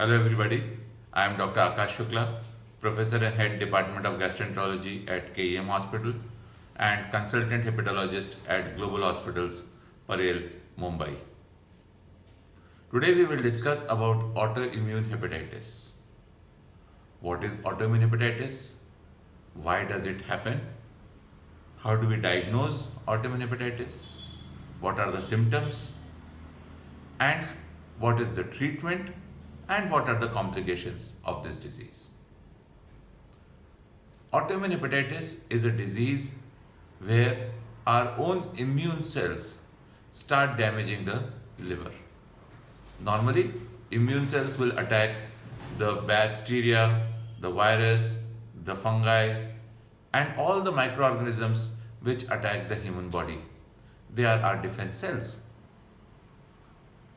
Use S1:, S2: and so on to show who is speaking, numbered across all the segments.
S1: Hello everybody, I am Dr. Akash Shukla, Professor and Head Department of Gastroenterology at KEM Hospital and Consultant Hepatologist at Global Hospitals, Parel, Mumbai. Today we will discuss about autoimmune hepatitis. What is autoimmune hepatitis? Why does it happen? How do we diagnose autoimmune hepatitis? What are the symptoms? And what is the treatment? And what are the complications of this disease? Autoimmune hepatitis is a disease where our own immune cells start damaging the liver. Normally, immune cells will attack the bacteria, the virus, the fungi, and all the microorganisms which attack the human body. They are our defense cells.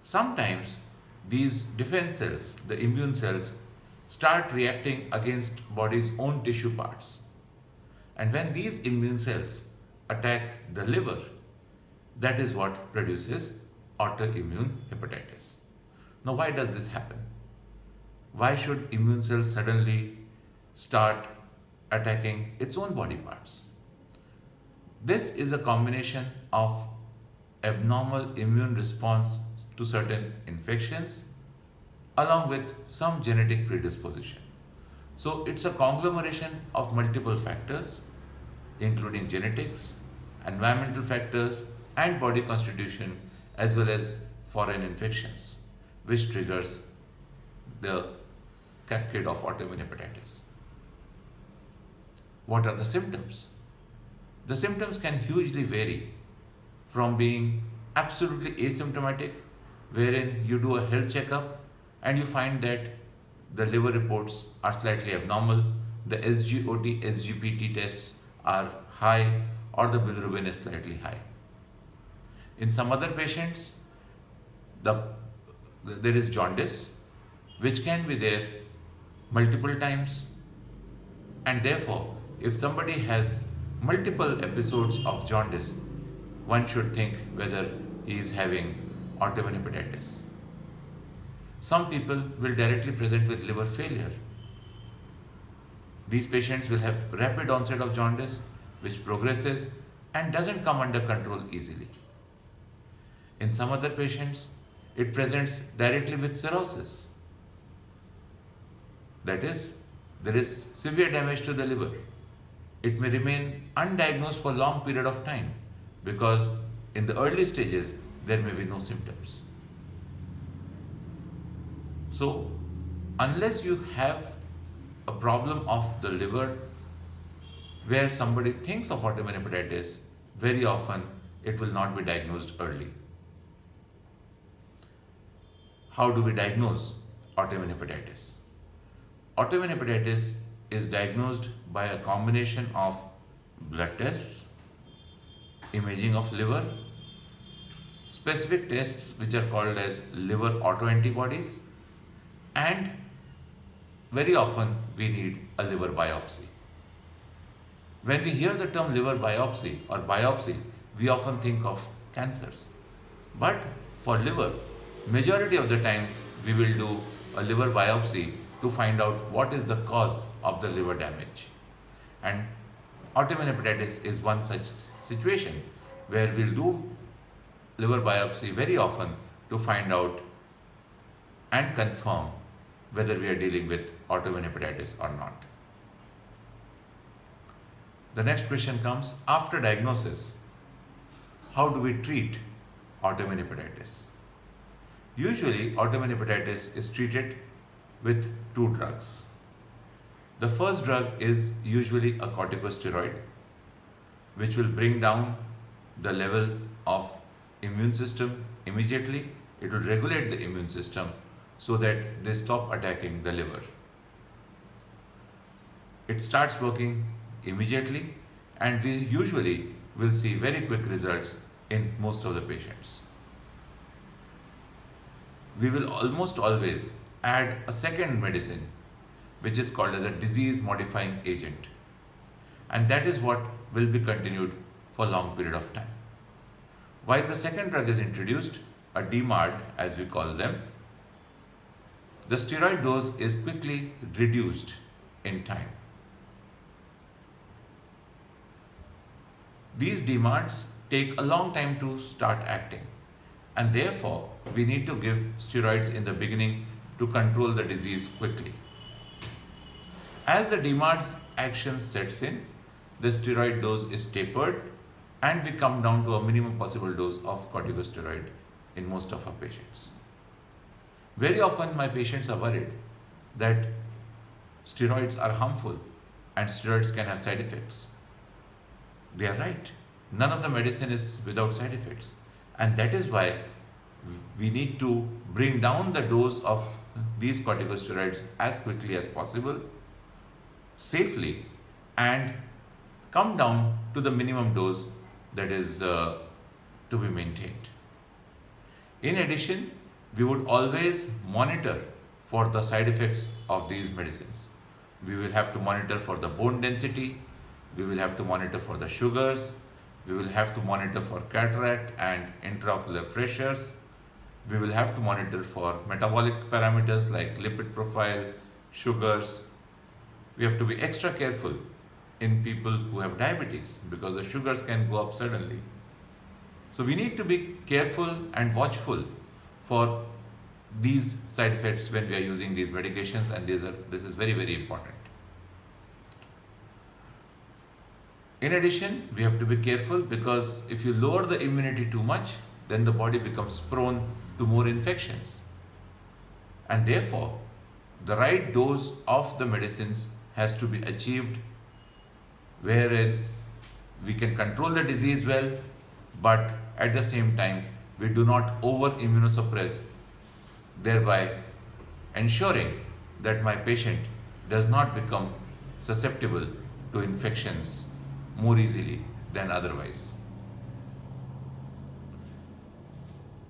S1: Sometimes these defense cells, the immune cells, start reacting against body's own tissue parts. And when these immune cells attack the liver, that is what produces autoimmune hepatitis. Now, why does this happen? Why should immune cells suddenly start attacking its own body parts? This is a combination of abnormal immune response to certain infections along with some genetic predisposition. So it's a conglomeration of multiple factors including genetics, environmental factors and body constitution as well as foreign infections which triggers the cascade of autoimmune hepatitis. What are the symptoms? The symptoms can hugely vary from being absolutely asymptomatic, wherein you do a health checkup and you find that the liver reports are slightly abnormal, the SGOT, SGPT tests are high, or the bilirubin is slightly high. In some other patients, there is jaundice, which can be there multiple times, and therefore, if somebody has multiple episodes of jaundice, one should think whether he is having autoimmune hepatitis. Some people will directly present with liver failure. These patients will have rapid onset of jaundice, which progresses and doesn't come under control easily. In some other patients, it presents directly with cirrhosis. That is, there is severe damage to the liver. It may remain undiagnosed for long period of time because in the early stages, there may be no symptoms. So, unless you have a problem of the liver where somebody thinks of autoimmune hepatitis, very often it will not be diagnosed early. How do we diagnose autoimmune hepatitis? Autoimmune hepatitis is diagnosed by a combination of blood tests, imaging of liver, specific tests which are called as liver autoantibodies, and very often we need a liver biopsy. When we hear the term liver biopsy or biopsy, we often think of cancers. But for liver, majority of the times we will do a liver biopsy to find out what is the cause of the liver damage. And autoimmune hepatitis is one such situation where we'll do liver biopsy very often to find out and confirm whether we are dealing with autoimmune hepatitis or not. The next question comes, after diagnosis, how do we treat autoimmune hepatitis? Usually, autoimmune hepatitis is treated with two drugs. The first drug is usually a corticosteroid, which will bring down the level of immune system immediately. It will regulate the immune system so that they stop attacking the liver. It starts working immediately and we usually will see very quick results in most of the patients. We will almost always add a second medicine which is called as a disease modifying agent, and that is what will be continued for a long period of time. While the second drug is introduced, a DMARD as we call them, the steroid dose is quickly reduced in time. These DMARDs take a long time to start acting, and therefore we need to give steroids in the beginning to control the disease quickly. As the DMARDs action sets in, the steroid dose is tapered and we come down to a minimum possible dose of corticosteroid in most of our patients. Very often my patients are worried that steroids are harmful and steroids can have side effects. They are right. None of the medicine is without side effects. And that is why we need to bring down the dose of these corticosteroids as quickly as possible, safely, and come down to the minimum dose that is to be maintained. In addition, we would always monitor for the side effects of these medicines. We will have to monitor for the bone density, we will have to monitor for the sugars, we will have to monitor for cataract and intraocular pressures, we will have to monitor for metabolic parameters like lipid profile, sugars. We have to be extra careful in people who have diabetes because the sugars can go up suddenly. So we need to be careful and watchful for these side effects when we are using these medications, and this is very, very important. In addition, we have to be careful because if you lower the immunity too much, then the body becomes prone to more infections. And therefore, the right dose of the medicines has to be achieved, whereas we can control the disease well, but at the same time, we do not over immunosuppress, thereby ensuring that my patient does not become susceptible to infections more easily than otherwise.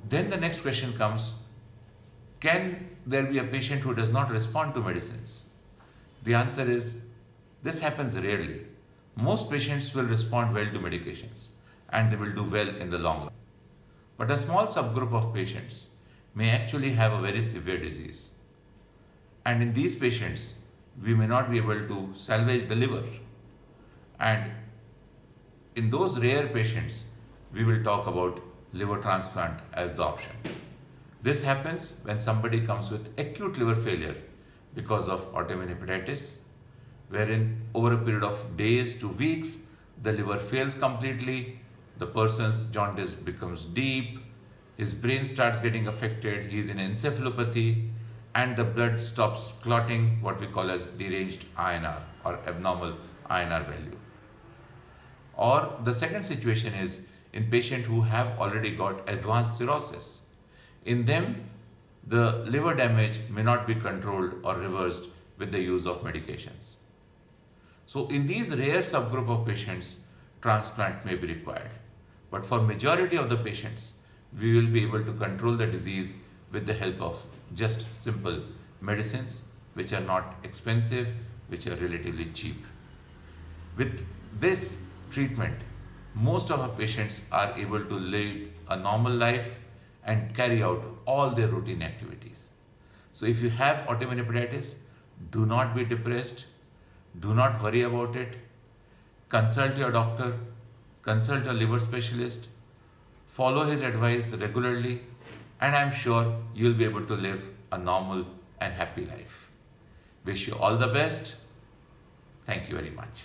S1: Then the next question comes, can there be a patient who does not respond to medicines? The answer is, this happens rarely. Most patients will respond well to medications and they will do well in the long run. But a small subgroup of patients may actually have a very severe disease. And in these patients, we may not be able to salvage the liver. And in those rare patients, we will talk about liver transplant as the option. This happens when somebody comes with acute liver failure because of autoimmune hepatitis, wherein over a period of days to weeks, the liver fails completely, the person's jaundice becomes deep, his brain starts getting affected, he is in encephalopathy, and the blood stops clotting, what we call as deranged INR or abnormal INR value. Or the second situation is in patients who have already got advanced cirrhosis. In them, the liver damage may not be controlled or reversed with the use of medications. So in these rare subgroup of patients, transplant may be required. But for majority of the patients, we will be able to control the disease with the help of just simple medicines, which are not expensive, which are relatively cheap. With this treatment, most of our patients are able to live a normal life and carry out all their routine activities. So if you have autoimmune hepatitis, do not be depressed, do not worry about it, consult your doctor, consult a liver specialist, follow his advice regularly, and I'm sure you'll be able to live a normal and happy life. Wish you all the best. Thank you very much.